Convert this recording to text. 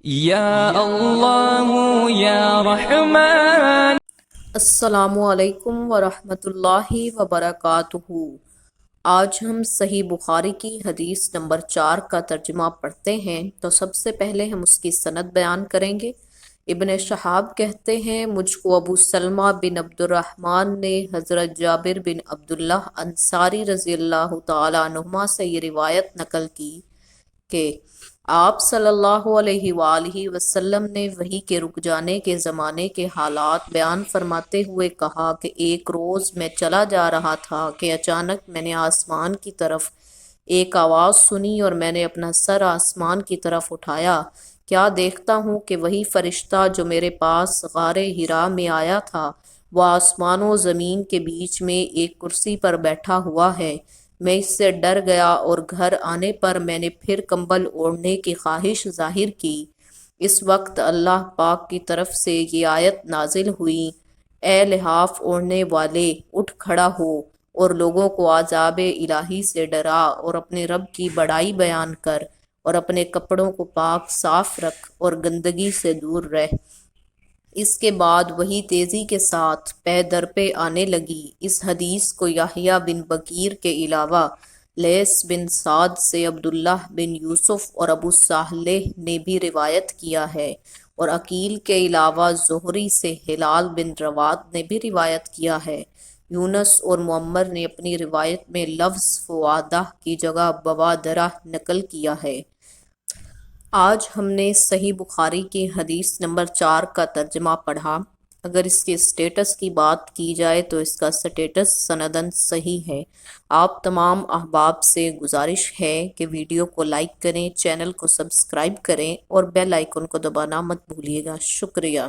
یا اللہ یا رحمان۔ السلام علیکم ورحمۃ اللہ وبرکاتہ۔ آج ہم صحیح بخاری کی حدیث نمبر 4 کا ترجمہ پڑھتے ہیں تو سب سے پہلے ہم اس کی سند بیان کریں گے۔ ابن شہاب کہتے ہیں مجھ کو ابو سلمہ بن عبد الرحمن نے حضرت جابر بن عبداللہ انصاری رضی اللہ تعالیٰ عنہما سے یہ روایت نقل کی کہ آپ صلی اللہ علیہ وآلہ وسلم نے وحی کے رک جانے کے زمانے کے حالات بیان فرماتے ہوئے کہا کہ ایک روز میں چلا جا رہا تھا کہ اچانک میں نے آسمان کی طرف ایک آواز سنی اور میں نے اپنا سر آسمان کی طرف اٹھایا، کیا دیکھتا ہوں کہ وہی فرشتہ جو میرے پاس غار حرا میں آیا تھا وہ آسمان و زمین کے بیچ میں ایک کرسی پر بیٹھا ہوا ہے۔ میں اس سے ڈر گیا اور گھر آنے پر میں نے پھر کمبل اوڑھنے کی خواہش ظاہر کی۔ اس وقت اللہ پاک کی طرف سے یہ آیت نازل ہوئی، اے لحاف اوڑھنے والے، اٹھ کھڑا ہو اور لوگوں کو عذاب الہی سے ڈرا اور اپنے رب کی بڑائی بیان کر اور اپنے کپڑوں کو پاک صاف رکھ اور گندگی سے دور رہ۔ اس کے بعد وہی تیزی کے ساتھ پے در پہ آنے لگی۔ اس حدیث کو یحییٰ بن بکیر کے علاوہ لیث بن سعد سے عبداللہ بن یوسف اور ابو صالح نے بھی روایت کیا ہے، اور عقیل کے علاوہ زہری سے ہلال بن رواد نے بھی روایت کیا ہے۔ یونس اور معمر نے اپنی روایت میں لفظ فوادہ کی جگہ بوادرہ نقل کیا ہے۔ آج ہم نے صحیح بخاری کی حدیث نمبر 4 کا ترجمہ پڑھا۔ اگر اس کے سٹیٹس کی بات کی جائے تو اس کا سٹیٹس سندن صحیح ہے۔ آپ تمام احباب سے گزارش ہے کہ ویڈیو کو لائک کریں، چینل کو سبسکرائب کریں اور بیل آئیکن کو دبانا مت بھولیے گا۔ شکریہ۔